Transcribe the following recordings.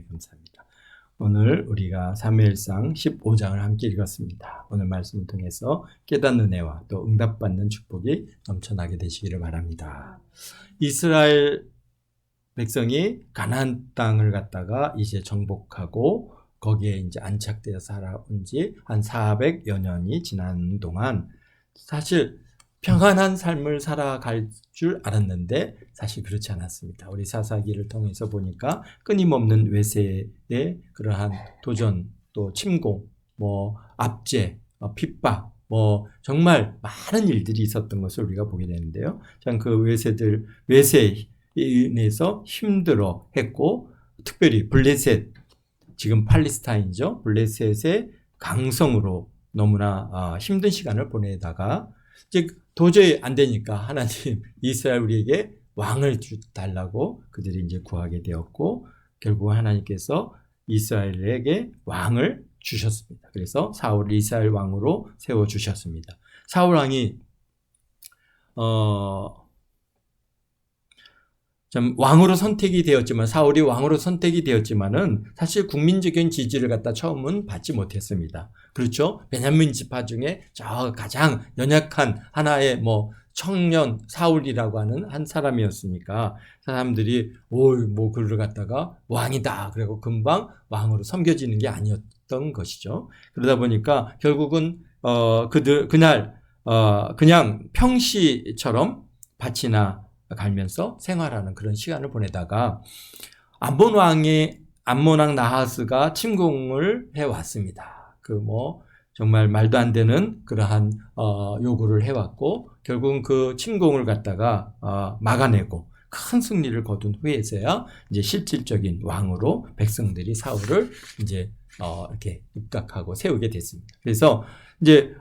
은혜 감사합니다. 오늘 우리가 사무엘상 15장을 함께 읽었습니다. 오늘 말씀을 통해서 깨닫는 은혜와 또 응답받는 축복이 넘쳐나게 되시기를 바랍니다. 이스라엘 백성이 가나안 땅을 갖다가 이제 정복하고 거기에 이제 안착되어 살아온 지 한 400여 년이 지난 동안 사실 평안한 삶을 살아갈 줄 알았는데 사실 그렇지 않았습니다. 우리 사사기를 통해서 보니까 끊임없는 외세의 그러한 도전, 또 침공, 압제, 핍박, 정말 많은 일들이 있었던 것을 우리가 보게 되는데요. 참 그 외세에 인해서 힘들어 했고, 특별히 블레셋, 지금 팔레스타인이죠. 블레셋의 강성으로 너무나 힘든 시간을 보내다가 이제 도저히 안 되니까 하나님 이스라엘 우리에게 왕을 달라고 그들이 이제 구하게 되었고, 결국 하나님께서 이스라엘에게 왕을 주셨습니다. 그래서 사울을 이스라엘 왕으로 세워 주셨습니다. 사울 왕이 참 왕으로 선택이 되었지만, 사울이 왕으로 선택이 되었지만은 사실 국민적인 지지를 갖다 처음은 받지 못했습니다. 그렇죠? 베냐민 지파 중에 저 가장 연약한 하나의 청년 사울이라고 하는 한 사람이었으니까 사람들이 그를 갖다가 왕이다 그리고 금방 왕으로 섬겨지는 게 아니었던 것이죠. 그러다 보니까 결국은 그날 그냥 평시처럼 밭이나 갈면서 생활하는 그런 시간을 보내다가 암몬 왕 나하스가 침공을 해왔습니다. 정말 말도 안 되는 그러한 요구를 해왔고, 결국은 그 침공을 갖다가 막아내고 큰 승리를 거둔 후에서야 이제 실질적인 왕으로 백성들이 사울을 이제 이렇게 입각하고 세우게 됐습니다. 그래서 이제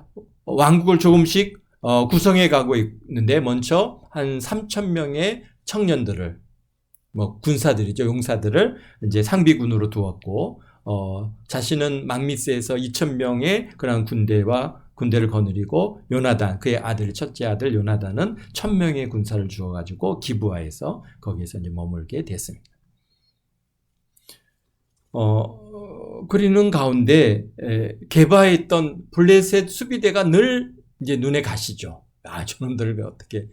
왕국을 조금씩 구성해 가고 있는데, 먼저 한 3,000명의 청년들을, 군사들이죠, 용사들을 이제 상비군으로 두었고, 자신은 막미스에서 2,000명의 그런 군대를 거느리고, 요나단, 그의 아들, 첫째 아들 요나단은 1,000명의 군사를 주어가지고 기브아에서 거기에서 이제 머물게 됐습니다. 그리는 가운데 게바에 있던 블레셋 수비대가 늘 이제 눈에 가시죠. 저놈들 어떻게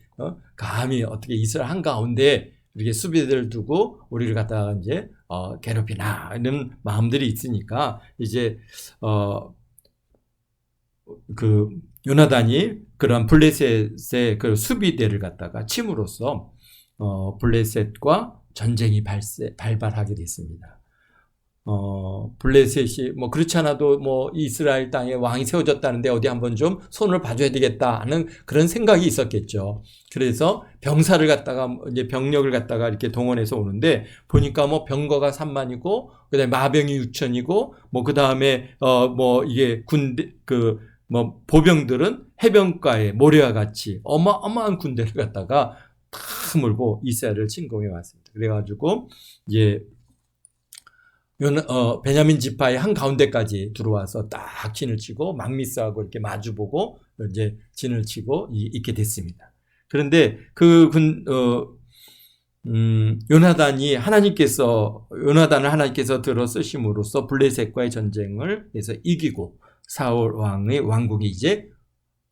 감히 어떻게 이스라엘 한가운데 이렇게 수비대를 두고 우리를 갖다가 이제 괴롭히나 이런 마음들이 있으니까, 이제 그 요나단이 그런 블레셋의 그 수비대를 갖다가 침으로써 블레셋과 전쟁이 발발하게 됐습니다. 블레셋이 그렇지 않아도 이스라엘 땅에 왕이 세워졌다는데 어디 한번 좀 손을 봐줘야 되겠다 하는 그런 생각이 있었겠죠. 그래서 병사를 갖다가 이제 병력을 갖다가 이렇게 동원해서 오는데, 보니까 병거가 30,000이고 그다음에 마병이 6,000이고 그다음에 이게 군대 보병들은 해변가에 모래와 같이 어마어마한 군대를 갖다가 다 몰고 이스라엘을 침공해 왔습니다. 그래가지고 이제 베냐민 지파의 한 가운데까지 들어와서 딱 진을 치고 막미스하고 이렇게 마주보고 이제 진을 치고 있게 됐습니다. 그런데 요나단을 하나님께서 들어 쓰심으로써 블레셋과의 전쟁을 해서 이기고 사울 왕의 왕국이 이제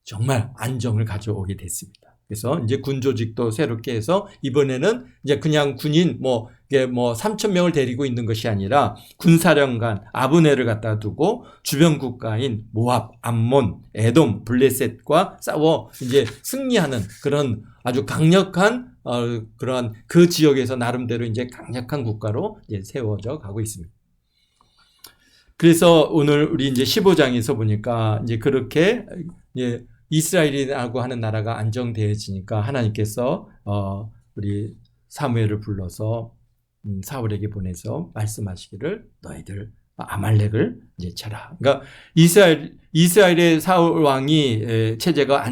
정말 안정을 가져오게 됐습니다. 그래서 이제 군 조직도 새롭게 해서 이번에는 이제 그냥 군인 3,000명을 데리고 있는 것이 아니라 군사령관 아브넬을 갖다 두고 주변 국가인 모압, 암몬, 에돔, 블레셋과 싸워 이제 승리하는 그런 아주 강력한 그런 그 지역에서 나름대로 이제 강력한 국가로 이제 세워져 가고 있습니다. 그래서 오늘 우리 이제 15장에서 보니까 이제 그렇게 이제 이스라엘이라고 하는 나라가 안정되어지니까 하나님께서 우리 사무엘을 불러서 사울에게 보내서 말씀하시기를 너희들 아말렉을 이제 쳐라. 그러니까 이스라엘의 사울 왕이 체제가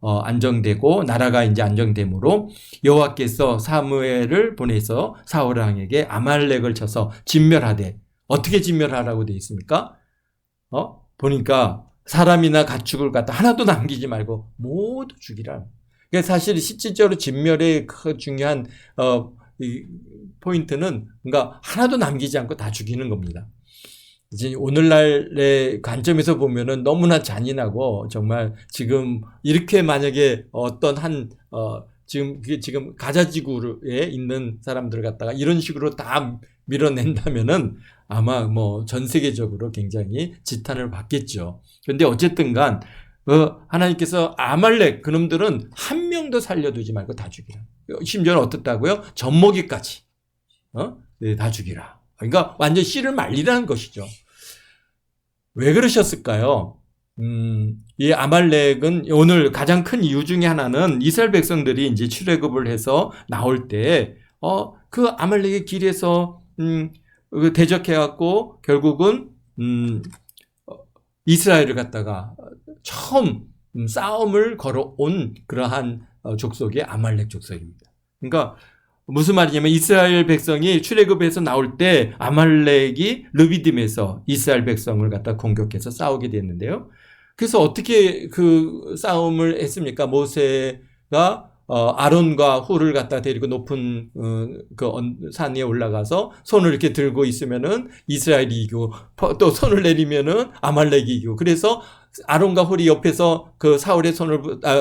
안정되고 나라가 이제 안정되므로 여호와께서 사무엘을 보내서 사울 왕에게 아말렉을 쳐서 진멸하되, 어떻게 진멸하라고 되어 있습니까? 보니까 사람이나 가축을 갖다 하나도 남기지 말고 모두 죽이라. 그러니까 사실 실질적으로 진멸의 그 중요한 이 포인트는 그러니까 하나도 남기지 않고 다 죽이는 겁니다. 이제 오늘날의 관점에서 보면은 너무나 잔인하고 정말 지금 이렇게 만약에 어떤 지금 가자 지구에 있는 사람들 갖다가 이런 식으로 다 밀어낸다면은 아마 뭐 전 세계적으로 굉장히 지탄을 받겠죠. 그런데 어쨌든간 하나님께서 아말렉 그놈들은 한 명도 살려두지 말고 다 죽이라. 심지어는 어떻다고요? 젖먹이까지 네, 다 죽이라. 그러니까 완전 씨를 말리라는 것이죠. 왜 그러셨을까요? 이 아말렉은 오늘 가장 큰 이유 중에 하나는 이스라엘 백성들이 이제 출애굽을 해서 나올 때, 그 아말렉의 길에서, 대적해갖고 결국은, 이스라엘을 갖다가 처음 싸움을 걸어온 그러한 족속이 아말렉 족속입니다. 그러니까 무슨 말이냐면 이스라엘 백성이 출애굽에서 나올 때 아말렉이 르비딤에서 이스라엘 백성을 갖다 공격해서 싸우게 됐는데요. 그래서 어떻게 그 싸움을 했습니까? 모세가 아론과 훌을 갖다 데리고 높은 그 산 위에 올라가서 손을 이렇게 들고 있으면은 이스라엘이 이기고 또 손을 내리면은 아말렉이 이기고 그래서 아론과 훌이 옆에서 그 사울의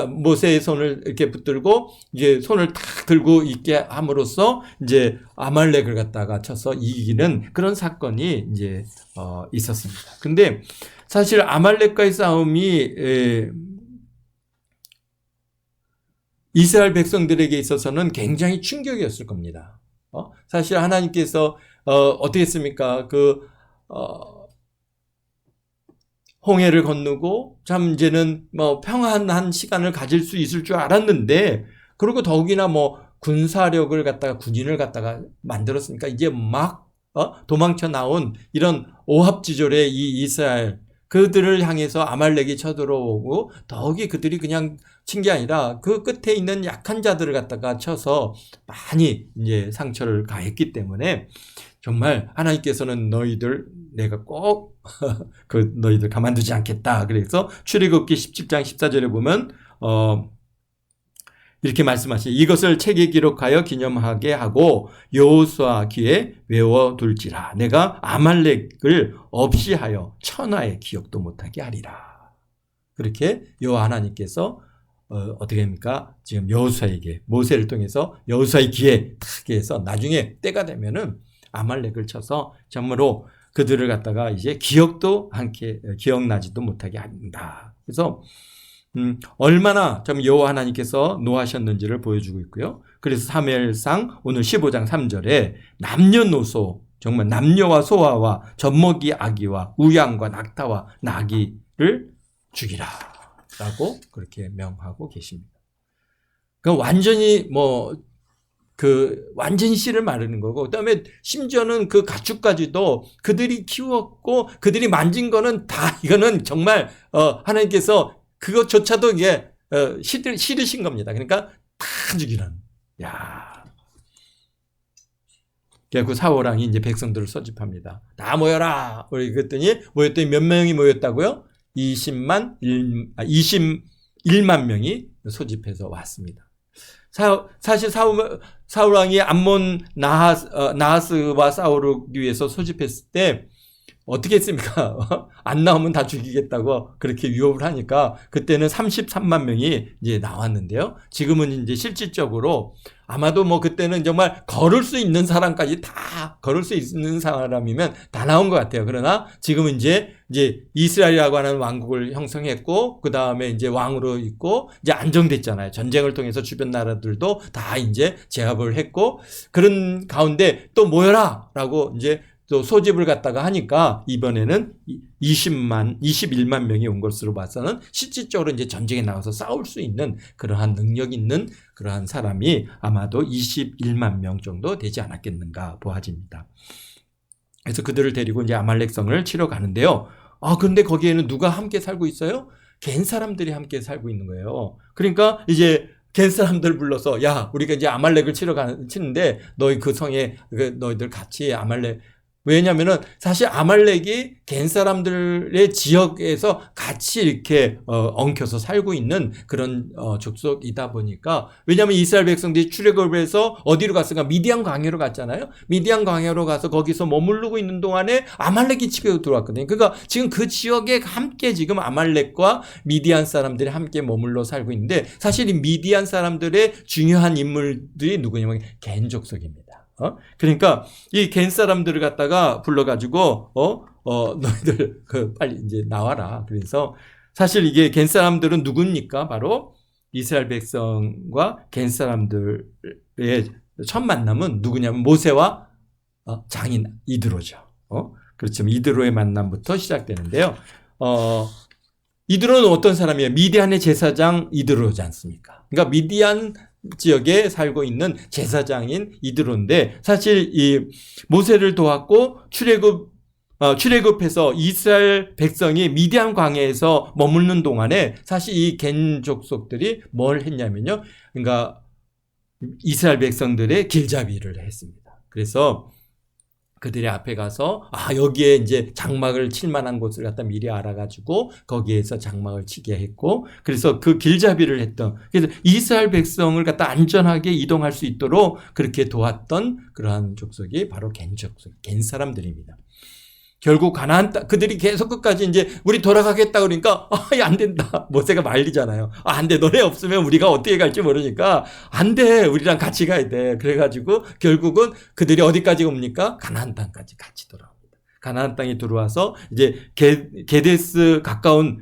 모세의 손을 이렇게 붙들고 이제 손을 탁 들고 있게 함으로써 이제 아말렉을 갖다가 쳐서 이기는 그런 사건이 이제 있었습니다. 근데 사실 아말렉과의 싸움이 이스라엘 백성들에게 있어서는 굉장히 충격이었을 겁니다. 사실 하나님께서 어떻게 했습니까? 홍해를 건너고 참 이제는 뭐 평안한 시간을 가질 수 있을 줄 알았는데 그리고 더욱이나 뭐 군사력을 갖다가 군인을 갖다가 만들었으니까 이제 막 도망쳐 나온 이런 오합지졸의 이 이스라엘 그들을 향해서 아말렉이 쳐들어오고 더욱이 그들이 그냥 친 게 아니라 그 끝에 있는 약한 자들을 갖다가 쳐서 많이 이제 상처를 가했기 때문에 정말 하나님께서는 내가 꼭 너희들 가만두지 않겠다. 그래서 출애굽기 17장 14절에 보면 이렇게 말씀하시죠. 이것을 책에 기록하여 기념하게 하고 여호수아 귀에 외워둘지라. 내가 아말렉을 없이 하여 천하의 기억도 못하게 하리라. 그렇게 여호와 하나님께서 어떻게 합니까? 지금 여호수아에게 모세를 통해서 여호수아의 귀에 탁 해서 나중에 때가 되면은 아말렉을 쳐서 참으로 그들을 갖다가 이제 기억나지도 못하게 한다. 그래서 얼마나 참 여호와 하나님께서 노하셨는지를 보여주고 있고요. 그래서 사무엘상 오늘 15장 3절에 남녀노소 정말 남녀와 소아와 젖먹이 아기와 우양과 낙타와 나귀를 죽이라 라고 그렇게 명하고 계십니다. 그러니까 완전히 완전히 씨를 마르는 거고, 그 다음에 심지어는 그 가축까지도 그들이 키웠고, 그들이 만진 거는 다, 이거는 정말, 하나님께서 그것조차도 이게, 싫으신 겁니다. 그러니까 다 죽이라는. 야. 결국 사울왕이 이제 백성들을 소집합니다. 다 모여라! 그랬더니 몇 명이 모였다고요? 21만 명이 소집해서 왔습니다. 사실 사울왕이 암몬 나하스와 싸우기 위해서 소집했을 때 어떻게 했습니까? 안 나오면 다 죽이겠다고 그렇게 위협을 하니까 그때는 33만 명이 이제 나왔는데요. 지금은 이제 실질적으로 아마도 그때는 정말 걸을 수 있는 사람까지 다 걸을 수 있는 사람이면 다 나온 것 같아요. 그러나 지금은 이제 이스라엘이라고 하는 왕국을 형성했고 그 다음에 이제 왕으로 있고 이제 안정됐잖아요. 전쟁을 통해서 주변 나라들도 다 이제 제압을 했고 그런 가운데 또 모여라라고 이제 또 소집을 갖다가 하니까 이번에는 21만 명이 온 것으로 봐서는 실질적으로 이제 전쟁에 나가서 싸울 수 있는 그러한 능력 있는 그러한 사람이 아마도 21만 명 정도 되지 않았겠는가 보아집니다. 그래서 그들을 데리고 이제 아말렉성을 치러 가는데요. 그런데 거기에는 누가 함께 살고 있어요? 겐 사람들이 함께 살고 있는 거예요. 그러니까 이제 겐 사람들 불러서 야, 우리가 이제 아말렉을 치는데 너희 그 성에 너희들 같이 아말렉 왜냐면은 사실 아말렉이 겐 사람들의 지역에서 같이 이렇게 엉켜서 살고 있는 그런 족속이다 보니까, 왜냐하면 이스라엘 백성들이 출애굽을 해서 어디로 갔을까? 미디안 광야로 갔잖아요. 미디안 광야로 가서 거기서 머무르고 있는 동안에 아말렉이 집에 들어왔거든요. 그러니까 지금 그 지역에 함께 지금 아말렉과 미디안 사람들이 함께 머물러 살고 있는데, 사실 이 미디안 사람들의 중요한 인물들이 누구냐면 겐 족속입니다. 그러니까 이 겐 사람들을 갖다가 불러가지고 너희들 빨리 이제 나와라. 그래서 사실 이게 겐 사람들은 누굽니까? 바로 이스라엘 백성과 겐 사람들의 첫 만남은 누구냐면 모세와 장인 이드로죠. 그렇죠. 이드로의 만남부터 시작되는데요. 이드로는 어떤 사람이에요? 미디안의 제사장 이드로지 않습니까? 그러니까 미디안 지역에 살고 있는 제사장인 이드로인데, 사실 이 모세를 도왔고 출애굽해서 이스라엘 백성이 미디안 광야에서 머무는 동안에 사실 이 겐 족속들이 뭘 했냐면요, 그러니까 이스라엘 백성들의 길잡이를 했습니다. 그래서 그들의 앞에 가서 여기에 이제 장막을 칠 만한 곳을 갖다 미리 알아가지고 거기에서 장막을 치게 했고, 그래서 그 길잡이를 했던, 그래서 이스라엘 백성을 갖다 안전하게 이동할 수 있도록 그렇게 도왔던 그러한 족속이 바로 겐 족속, 겐 사람들입니다. 결국 가나안 땅, 그들이 계속 끝까지 이제 우리 돌아가겠다 그러니까 안 된다. 모세가 말리잖아요. 안 돼. 너네 없으면 우리가 어떻게 갈지 모르니까 안 돼. 우리랑 같이 가야 돼. 그래가지고 결국은 그들이 어디까지 옵니까? 가나안 땅까지 같이 돌아옵니다. 가나안 땅에 들어와서 이제 게데스 가까운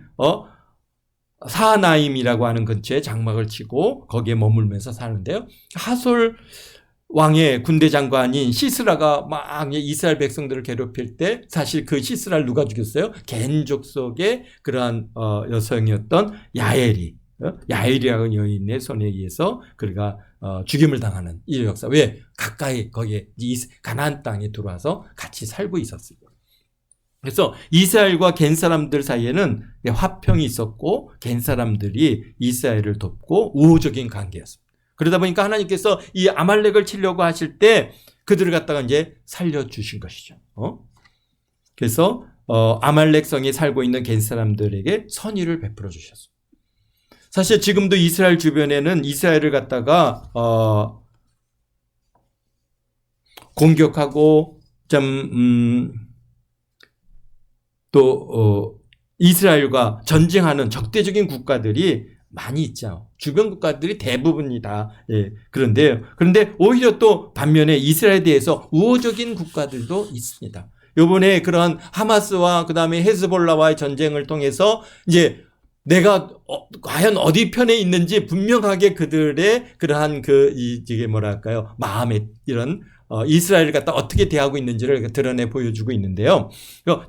사하나임이라고 하는 근처에 장막을 치고 거기에 머물면서 사는데요. 하솔 왕의 군대 장관인 시스라가 막 이스라엘 백성들을 괴롭힐 때, 사실 그 시스라를 누가 죽였어요? 겐 족속의 그러한 여성이었던 야엘이라는 여인의 손에 의해서 그가 죽임을 당하는 이 역사. 왜? 가까이 거기에 가나안 땅에 들어와서 같이 살고 있었습니다. 그래서 이스라엘과 겐 사람들 사이에는 화평이 있었고 겐 사람들이 이스라엘을 돕고 우호적인 관계였습니다. 그러다 보니까 하나님께서 이 아말렉을 치려고 하실 때 그들을 갖다가 이제 살려주신 것이죠. 그래서 아말렉 성에 살고 있는 겐 사람들에게 선의를 베풀어 주셨습니다. 사실 지금도 이스라엘 주변에는 이스라엘을 갖다가 공격하고 또 이스라엘과 전쟁하는 적대적인 국가들이 많이 있죠. 주변 국가들이 대부분이 다 그런데 오히려 또 반면에 이스라엘에 대해서 우호적인 국가들도 있습니다. 이번에 그런 하마스와 그다음에 헤즈볼라와의 전쟁을 통해서 이제 내가 과연 어디 편에 있는지 분명하게 그들의 그러한 이게 뭐랄까요, 마음에 이런 이스라엘을 갖다 어떻게 대하고 있는지를 드러내 보여주고 있는데요.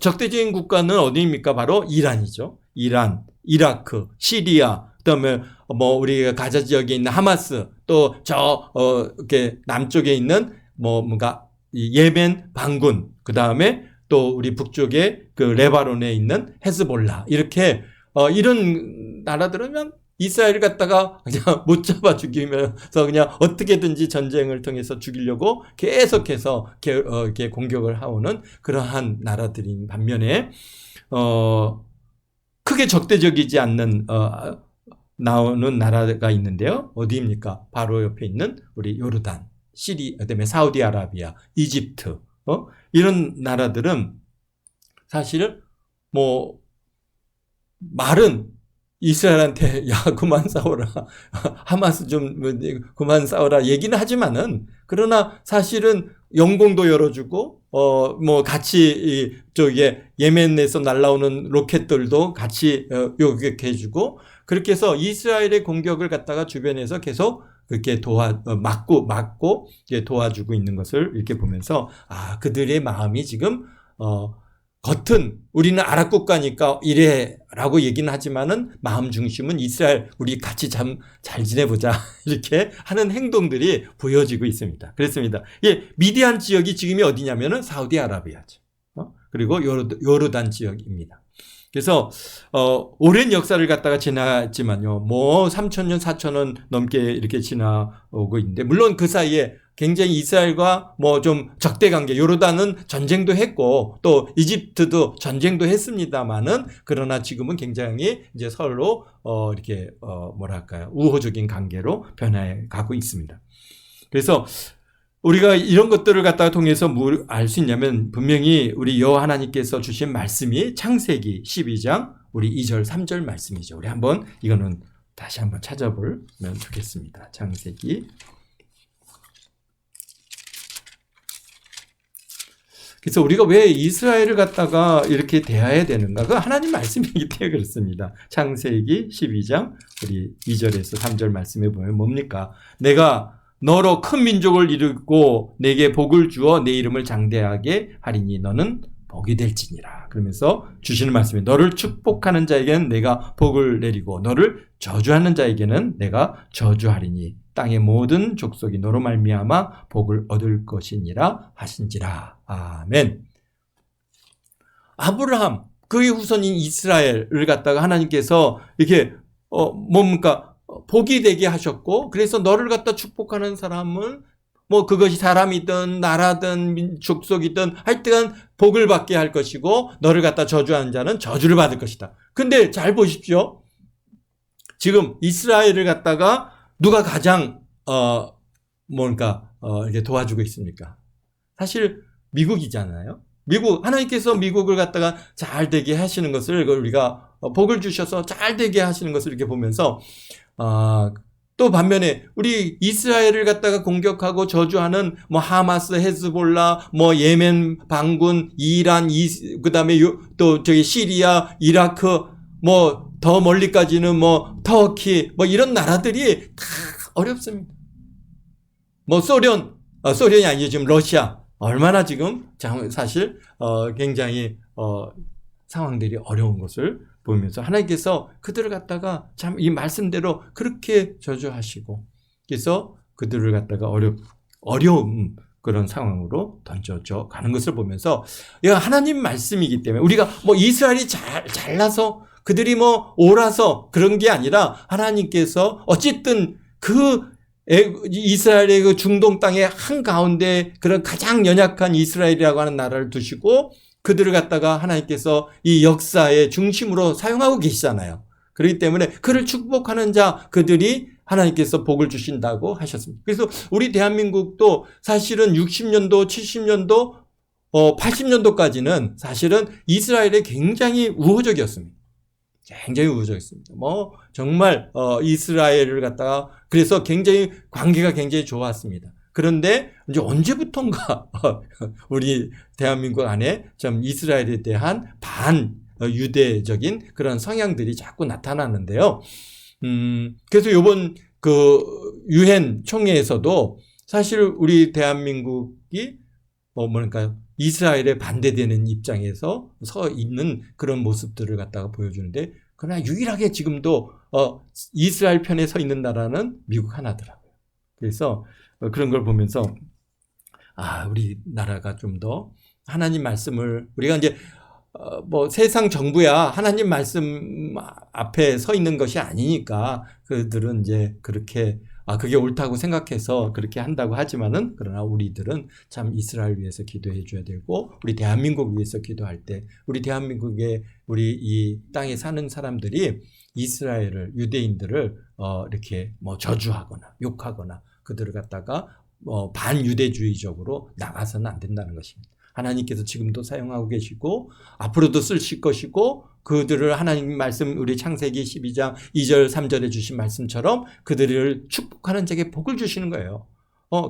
적대적인 국가는 어디입니까? 바로 이란이죠. 이란, 이라크, 시리아, 그다음에 우리 가자 지역에 있는 하마스, 또 이렇게 남쪽에 있는 뭔가 예멘 반군, 그다음에 또 우리 북쪽에 그 레바논에 있는 헤즈볼라, 이렇게 이런 나라들은 그냥 이스라엘을 갖다가 그냥 못 잡아 죽이면서 그냥 어떻게든지 전쟁을 통해서 죽이려고 계속해서 이렇게 공격을 해오는 그러한 나라들인 반면에 크게 적대적이지 않는 나오는 나라가 있는데요. 어디입니까? 바로 옆에 있는 우리 요르단, 시리, 그다음에 사우디아라비아, 이집트, 이런 나라들은 사실은 말은 이스라엘한테 그만 싸워라, 하마스 좀 그만 싸워라 얘기는 하지만은, 그러나 사실은 영공도 열어주고 같이 저기 예멘에서 날라오는 로켓들도 같이 요격해주고, 그렇게 해서 이스라엘의 공격을 갖다가 주변에서 계속 그렇게 막고 도와주고 있는 것을 이렇게 보면서 그들의 마음이 지금 겉은 우리는 아랍 국가니까 이래라고 얘기는 하지만은 마음 중심은 이스라엘, 우리 같이 잘 지내보자 이렇게 하는 행동들이 보여지고 있습니다. 그렇습니다. 미디안 지역이 지금이 어디냐면은 사우디아라비아죠. 그리고 요르단 지역입니다. 그래서 오랜 역사를 갖다가 지났지만요, 3,000년, 4,000년 넘게 이렇게 지나오고 있는데, 물론 그 사이에 굉장히 이스라엘과 뭐 좀 적대 관계, 요르단은 전쟁도 했고 또 이집트도 전쟁도 했습니다만은 그러나 지금은 굉장히 이제 서로 이렇게 뭐랄까요, 우호적인 관계로 변해 가고 있습니다. 그래서 우리가 이런 것들을 갖다가 통해서 뭘 알 수 있냐면 분명히 우리 여호와 하나님께서 주신 말씀이 창세기 12장 우리 2절 3절 말씀이죠. 우리 한번 이거는 다시 한번 찾아보면 좋겠습니다. 창세기. 그래서 우리가 왜 이스라엘을 갖다가 이렇게 대해야 되는가? 그 하나님 말씀이기 때문에 그렇습니다. 창세기 12장 우리 2절에서 3절 말씀에 보면 뭡니까? 내가 너로 큰 민족을 이루고 내게 복을 주어 내 이름을 장대하게 하리니 너는 복이 될지니라. 그러면서 주시는 말씀이 너를 축복하는 자에게는 내가 복을 내리고 너를 저주하는 자에게는 내가 저주하리니 땅의 모든 족속이 너로 말미암아 복을 얻을 것이니라 하신지라. 아멘. 아브라함 그의 후손인 이스라엘을 갖다가 하나님께서 이렇게 뭡니까? 복이 되게 하셨고 그래서 너를 갖다 축복하는 사람은 뭐 그것이 사람이든 나라든 족속이든 하여튼 복을 받게 할 것이고 너를 갖다 저주하는 자는 저주를 받을 것이다. 근데 잘 보십시오. 지금 이스라엘을 갖다가 누가 가장 이렇게 도와주고 있습니까? 사실 미국이잖아요. 미국 하나님께서 미국을 갖다가 잘 되게 하시는 것을 우리가 복을 주셔서 잘 되게 하시는 것을 이렇게 보면서 또 반면에 우리 이스라엘을 갖다가 공격하고 저주하는 뭐 하마스, 헤즈볼라, 뭐 예멘 반군, 이란, 그다음에 또 저기 시리아, 이라크, 뭐 더 멀리까지는 뭐 터키, 뭐 이런 나라들이 다 어렵습니다. 뭐 소련이 아니죠. 지금 러시아 얼마나 지금 사실 굉장히 상황들이 어려운 것을 보면서 하나님께서 그들을 갖다가 참 이 말씀대로 그렇게 저주하시고 그래서 그들을 갖다가 어려운 그런 상황으로 던져져 가는 것을 보면서 이거 하나님 말씀이기 때문에 우리가 뭐 이스라엘이 잘나서 그들이 뭐 옳아서 그런 게 아니라 하나님께서 어쨌든 그 이스라엘의 그 중동 땅의 한가운데 그런 가장 연약한 이스라엘이라고 하는 나라를 두시고 그들을 갖다가 하나님께서 이 역사의 중심으로 사용하고 계시잖아요. 그렇기 때문에 그를 축복하는 자 그들이 하나님께서 복을 주신다고 하셨습니다. 그래서 우리 대한민국도 사실은 60년도, 70년도, 80년도까지는 사실은 이스라엘에 굉장히 우호적이었습니다. 굉장히 우호적이었습니다. 뭐 정말 이스라엘을 갖다가 그래서 굉장히 관계가 굉장히 좋았습니다. 그런데 이제 언제부턴가 우리 대한민국 안에 좀 이스라엘에 대한 반유대적인 그런 성향들이 자꾸 나타나는데요. 그래서 이번 그 유엔 총회에서도 사실 우리 대한민국이 이스라엘에 반대되는 입장에서 서 있는 그런 모습들을 갖다가 보여주는데 그러나 유일하게 지금도 이스라엘 편에 서 있는 나라는 미국 하나더라고요. 그래서 그런 걸 보면서 우리 나라가 좀 더 하나님 말씀을 우리가 이제 뭐 세상 정부야 하나님 말씀 앞에 서 있는 것이 아니니까 그들은 이제 그렇게 그게 옳다고 생각해서 그렇게 한다고 하지만은 그러나 우리들은 참 이스라엘 위해서 기도해 줘야 되고 우리 대한민국 위해서 기도할 때 우리 대한민국의 우리 이 땅에 사는 사람들이 이스라엘을 유대인들을 이렇게 뭐 저주하거나 욕하거나 그들을 갖다가 반유대주의적으로 나가서는 안 된다는 것입니다. 하나님께서 지금도 사용하고 계시고 앞으로도 쓰실 것이고 그들을 하나님 말씀 우리 창세기 12장 2절 3절에 주신 말씀처럼 그들을 축복하는 자에게 복을 주시는 거예요.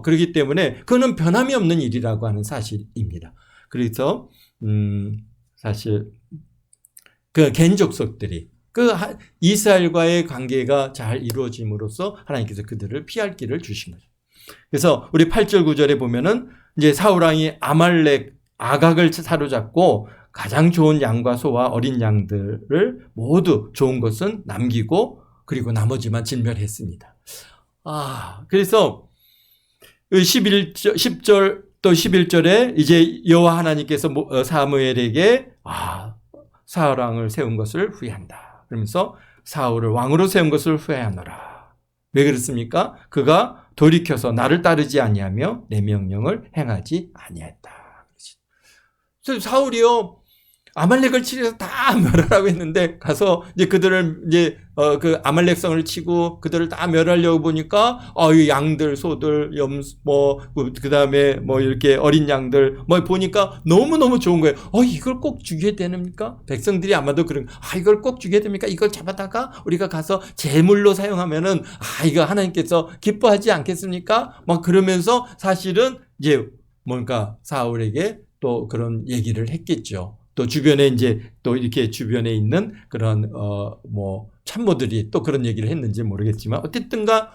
그렇기 때문에 그거는 변함이 없는 일이라고 하는 사실입니다. 그래서 사실 그 개인 족속들이 그 이스라엘과의 관계가 잘 이루어짐으로써 하나님께서 그들을 피할 길을 주신 거죠. 그래서 우리 8절 9절에 보면은 이제 사울왕이 아말렉 아각을 사로잡고 가장 좋은 양과 소와 어린 양들을 모두 좋은 것은 남기고 그리고 나머지만 진멸했습니다. 그래서 10절 또 11절에 이제 여호와 하나님께서 사무엘에게 사울왕을 세운 것을 후회한다. 그러면서 사울을 왕으로 세운 것을 후회하노라. 왜 그렇습니까? 그가 돌이켜서 나를 따르지 아니하며 내 명령을 행하지 아니했다. 그래서 사울이요, 아말렉을 치려서 다 멸하라고 했는데 가서 이제 그들을 이제 그 아말렉성을 치고 그들을 다 멸하려고 보니까 이 양들, 소들, 뭐 그다음에 뭐 이렇게 어린 양들 뭐 보니까 너무너무 좋은 거예요. 이걸 꼭 죽여야 됩니까? 백성들이 아마도 그런, 이걸 꼭 죽여야 됩니까? 이걸 잡아다가 우리가 가서 제물로 사용하면은 이거 하나님께서 기뻐하지 않겠습니까? 막 그러면서 사실은 이제 뭔가 사울에게 또 그런 얘기를 했겠죠. 또 주변에 이제 또 이렇게 주변에 있는 그런 뭐 참모들이 또 그런 얘기를 했는지 모르겠지만 어쨌든가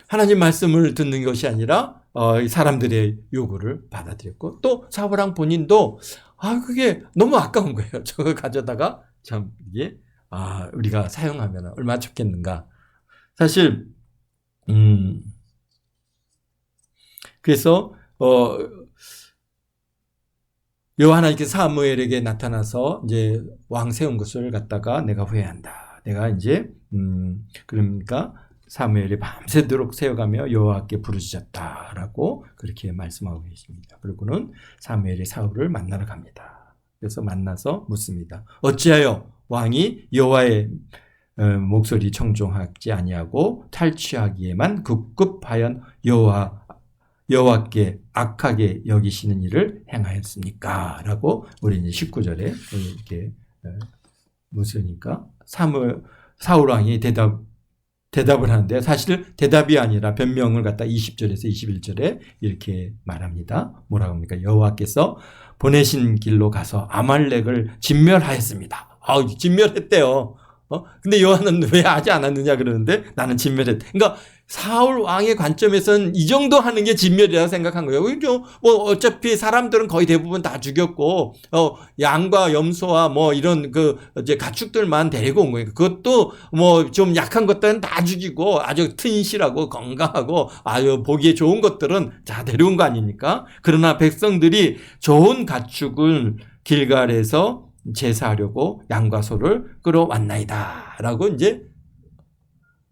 하나님 말씀을 듣는 것이 아니라 사람들의 요구를 받아들였고, 또 사울왕 본인도 그게 너무 아까운 거예요. 저거 가져다가 참 이게 우리가 사용하면 얼마나 좋겠는가. 사실 그래서 여호와 하나님께서 사무엘에게 나타나서 이제 왕 세운 것을 갖다가 내가 후회한다. 내가 이제 그러니까 사무엘이 밤새도록 세워가며 여호와께 부르짖었다라고 그렇게 말씀하고 계십니다. 그리고는 사무엘이 사울을 만나러 갑니다. 그래서 만나서 묻습니다. 어찌하여 왕이 여호와의 목소리 청종하지 아니하고 탈취하기에만 급급하여 여호와께 악하게 여기시는 일을 행하였습니까? 라고 우리 이제 19절에 이렇게 묻으니까 사울 왕이 대답을 하는데, 사실 대답이 아니라 변명을 갖다 20절에서 21절에 이렇게 말합니다. 뭐라고 합니까? 여호와께서 보내신 길로 가서 아말렉을 진멸하였습니다. 진멸했대요. 근데 여호와는 왜 하지 않았느냐 그러는데, 나는 진멸했다. 그러니까 사울 왕의 관점에서는 이 정도 하는 게 진멸이라고 생각한 거예요. 뭐 어차피 사람들은 거의 대부분 다 죽였고, 양과 염소와 뭐 이런 이제 가축들만 데리고 온 거예요. 그것도 뭐 좀 약한 것들은 다 죽이고 아주 튼실하고 건강하고 아주 보기에 좋은 것들은 다 데려온 거 아닙니까? 그러나 백성들이 좋은 가축을 길갈에서 제사하려고 양과 소를 끌어왔나이다 라고 이제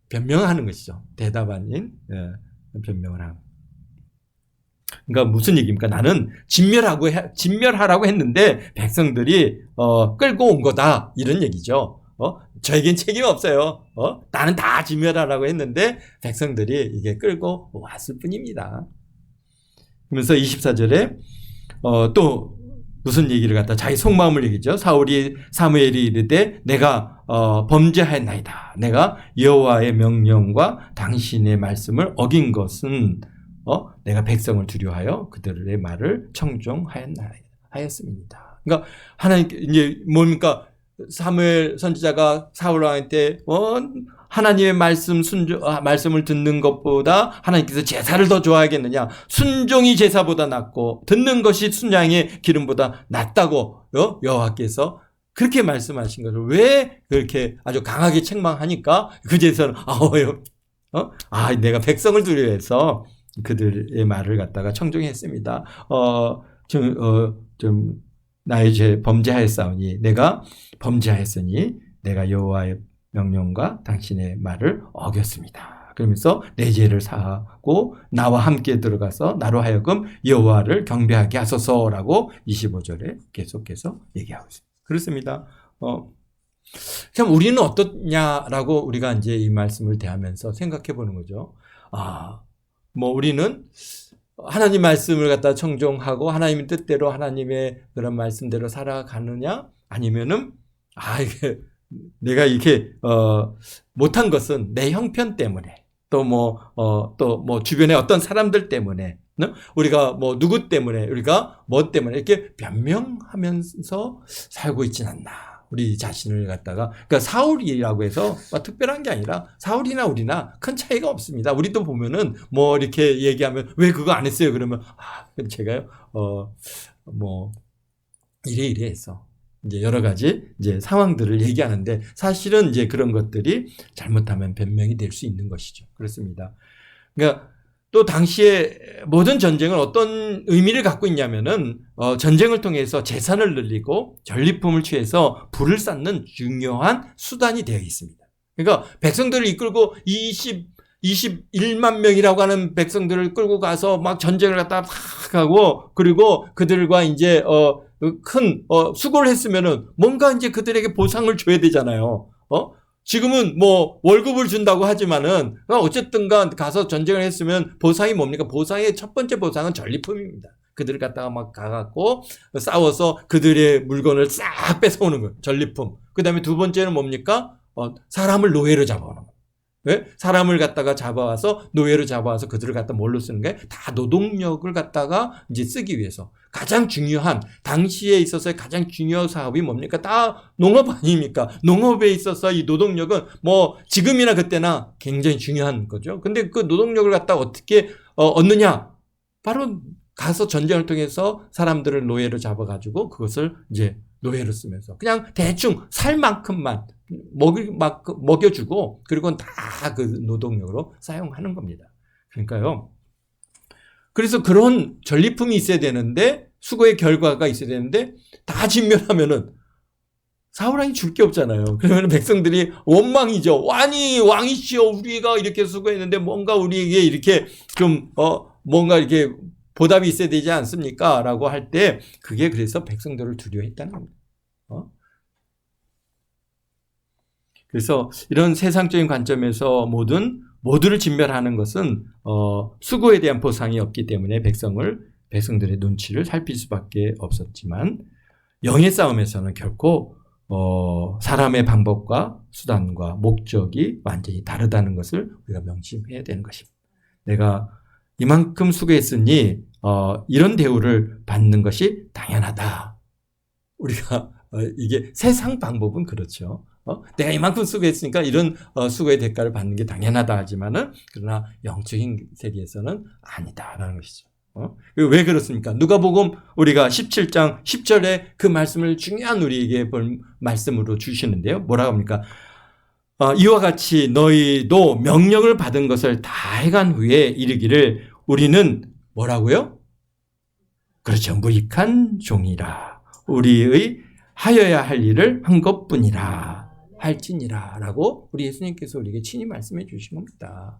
변명하는 것이죠. 대답 아닌 변명을 하는. 그러니까 무슨 얘기입니까? 나는 진멸하라고 했는데 백성들이 끌고 온 거다, 이런 얘기죠. 저에겐 책임 없어요. 나는 다 진멸하라고 했는데 백성들이 이게 끌고 왔을 뿐입니다. 그러면서 24절에 또 무슨 얘기를 갖다 자기 속마음을 얘기죠. 사무엘이 이르되 내가 범죄하였나이다. 내가 여호와의 명령과 당신의 말씀을 어긴 것은 내가 백성을 두려워하여 그들의 말을 청종하였습니다. 그러니까 하나님 이제 뭡니까? 사무엘 선지자가 사울 왕한테 하나님의 말씀을 듣는 것보다 하나님께서 제사를 더 좋아하겠느냐? 순종이 제사보다 낫고 듣는 것이 순양의 기름보다 낫다고 여호와께서 그렇게 말씀하신 것을 왜 그렇게 아주 강하게 책망하니까 그제서는 내가 백성을 두려워해서 그들의 말을 갖다가 청종했습니다. 나의 죄 범죄하였사오니 내가 여호와의 명령과 당신의 말을 어겼습니다. 그러면서 내 죄를 사하고 나와 함께 들어가서 나로 하여금 여호와를 경배하게 하소서라고 25절에 계속해서 얘기하고 있습니다. 그렇습니다. 참 우리는 어떻냐라고 우리가 이제 이 말씀을 대하면서 생각해 보는 거죠. 뭐 우리는 하나님 말씀을 갖다 청종하고 하나님의 뜻대로 하나님의 그런 말씀대로 살아가느냐, 아니면은 이게 내가 이렇게 못한 것은 내 형편 때문에, 또 뭐 주변에 어떤 사람들 때문에, 우리가 뭐 누구 때문에, 우리가 뭐 때문에 이렇게 변명하면서 살고 있진 않나. 우리 자신을 갖다가, 그러니까 사울이라고 해서 특별한 게 아니라 사울이나 우리나 큰 차이가 없습니다. 우리도 보면은 뭐 이렇게 얘기하면 왜 그거 안 했어요? 그러면 제가요 뭐 이래 해서 이제 여러 가지 이제 상황들을 얘기하는데, 사실은 이제 그런 것들이 잘못하면 변명이 될 수 있는 것이죠. 그렇습니다. 그러니까 또 당시에 모든 전쟁은 어떤 의미를 갖고 있냐면은 전쟁을 통해서 재산을 늘리고 전리품을 취해서 부를 쌓는 중요한 수단이 되어 있습니다. 그러니까 백성들을 이끌고 21만 명이라고 하는 백성들을 끌고 가서 막 전쟁을 갖다 막 하고, 그리고 그들과 이제 큰 수고를 했으면은 뭔가 이제 그들에게 보상을 줘야 되잖아요. 지금은 뭐 월급을 준다고 하지만은 어쨌든간 가서 전쟁을 했으면 보상이 뭡니까? 보상의 첫 번째 보상은 전리품입니다. 그들을 갖다가 막 가갖고 싸워서 그들의 물건을 싹 뺏어오는 거예요. 전리품. 그 다음에 두 번째는 뭡니까? 사람을 노예로 잡아오는 거예요. 네? 사람을 갖다가 잡아와서 노예로 잡아와서 그들을 갖다 뭘로 쓰는 게 다 노동력을 갖다가 이제 쓰기 위해서 가장 중요한 당시에 있어서의 가장 중요한 사업이 뭡니까? 다 농업 아닙니까? 농업에 있어서 이 노동력은 뭐 지금이나 그때나 굉장히 중요한 거죠. 근데 그 노동력을 갖다 어떻게 얻느냐? 바로 가서 전쟁을 통해서 사람들을 노예로 잡아가지고 그것을 이제 노예로 쓰면서 그냥 대충 살 만큼만 먹여주고 그리고 다 그 노동력으로 사용하는 겁니다. 그러니까요. 그래서 그런 전리품이 있어야 되는데 수고의 결과가 있어야 되는데 다 진멸하면은 사울왕이 줄 게 없잖아요. 그러면 백성들이 원망이죠. 왕이시여 우리가 이렇게 수고했는데 뭔가 우리에게 이렇게 좀 뭔가 이렇게 보답이 있어야 되지 않습니까? 라고 할 때 그게 그래서 백성들을 두려워했다는 겁니다. 그래서 이런 세상적인 관점에서 모두를 진멸하는 것은 수고에 대한 보상이 없기 때문에 백성들의 눈치를 살필 수밖에 없었지만 영의 싸움에서는 결코 사람의 방법과 수단과 목적이 완전히 다르다는 것을 우리가 명심해야 되는 것입니다. 내가 이만큼 수고했으니 이런 대우를 받는 것이 당연하다. 우리가 이게 세상 방법은 그렇죠. 내가 이만큼 수고했으니까 이런 수고의 대가를 받는 게 당연하다 하지만은 그러나 영적인 세계에서는 아니다라는 것이죠. 왜 그렇습니까? 누가복음 우리가 17장 10절에 그 말씀을 중요한 우리에게 볼 말씀으로 주시는데요. 뭐라고 합니까? 이와 같이 너희도 명령을 받은 것을 다 해간 후에 이르기를 우리는 뭐라고요? 그렇죠. 무익한 종이라. 우리의 하여야 할 일을 한 것뿐이라. 할지니라 라고 우리 예수님께서 우리에게 친히 말씀해 주신 겁니다.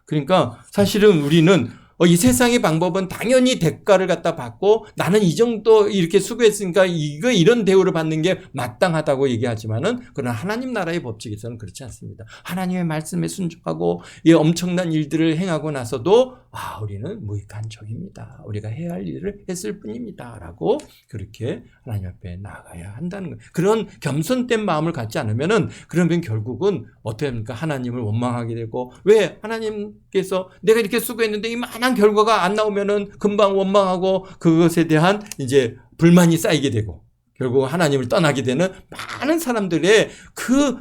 그러니까 사실은 우리는 이 세상의 방법은 당연히 대가를 갖다 받고 나는 이 정도 이렇게 수고했으니까 이런 대우를 받는 게 마땅하다고 얘기하지만은 그러나 하나님 나라의 법칙에서는 그렇지 않습니다. 하나님의 말씀에 순종하고 이 엄청난 일들을 행하고 나서도 우리는 무익한 종입니다. 우리가 해야 할 일을 했을 뿐입니다. 라고 그렇게 하나님 앞에 나아가야 한다는 거예요. 그런 겸손된 마음을 갖지 않으면은 그러면 결국은 어떻게 합니까? 하나님을 원망하게 되고 왜 하나님께서 내가 이렇게 수고했는데 이만한 결과가 안 나오면은 금방 원망하고 그것에 대한 이제 불만이 쌓이게 되고 결국 하나님을 떠나게 되는 많은 사람들의 그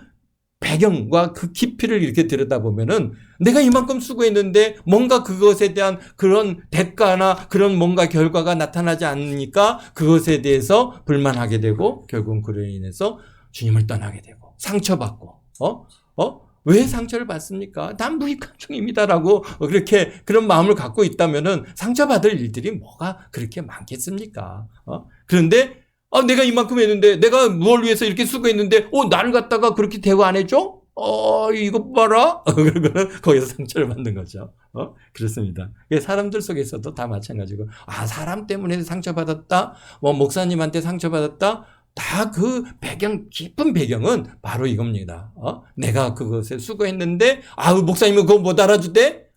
배경과 그 깊이를 이렇게 들여다보면은 내가 이만큼 수고했는데 뭔가 그것에 대한 그런 대가나 그런 뭔가 결과가 나타나지 않으니까 그것에 대해서 불만하게 되고 결국은 그로 인해서 주님을 떠나게 되고 상처받고 왜 상처를 받습니까? 난 무익한 종입니다라고 그렇게 그런 마음을 갖고 있다면은 상처받을 일들이 뭐가 그렇게 많겠습니까? 그런데 내가 이만큼 했는데 내가 뭘 위해서 이렇게 수고했는데 나를 갖다가 그렇게 대우 안 해줘? 이거 봐라. 그러면 거기서 상처를 받는 거죠. 그렇습니다. 사람들 속에서도 다 마찬가지고 사람 때문에 상처받았다. 목사님한테 상처받았다. 다 그 배경 깊은 배경은 바로 이겁니다. 내가 그것에 수고했는데 목사님은 그거 못 알아주대?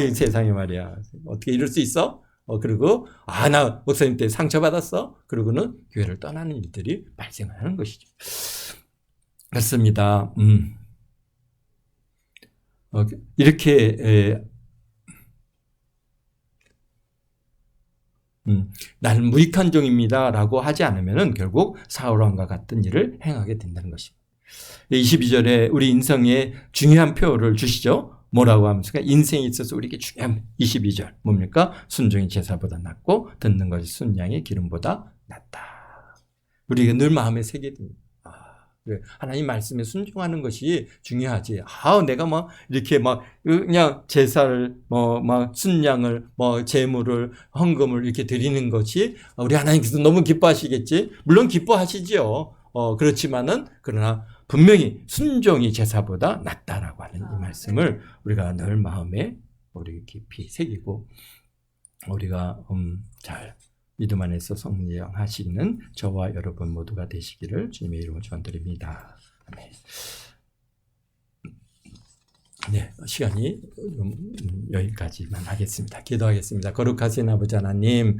이 세상에 말이야. 어떻게 이럴 수 있어? 그리고 나 목사님 때 상처받았어. 그러고는 교회를 떠나는 일들이 발생하는 것이죠. 그렇습니다. 이렇게 나는 무익한 종입니다 라고 하지 않으면 결국 사울왕과 같은 일을 행하게 된다는 것입니다. 22절에 우리 인생의 중요한 표를 주시죠. 뭐라고 하면서 인생에 있어서 우리에게 중요한 22절 뭡니까? 순종이 제사보다 낫고 듣는 것이 순양의 기름보다 낫다. 우리가 늘 마음에 새게 됩니다. 하나님 말씀에 순종하는 것이 중요하지. 내가 이렇게 그냥 제사를 순양을 제물을 헌금을 이렇게 드리는 것이 우리 하나님께서 너무 기뻐하시겠지. 물론 기뻐하시지요. 그렇지만은 그러나 분명히 순종이 제사보다 낫다라고 하는 이 말씀을 우리가 늘 마음에 우리 깊이 새기고 우리가 잘 믿음 안에서 성장하시는 저와 여러분 모두가 되시기를 주님의 이름으로 축원드립니다. 아멘. 네, 시간이 여기까지만 하겠습니다. 기도하겠습니다. 거룩하신 아버지 하나님,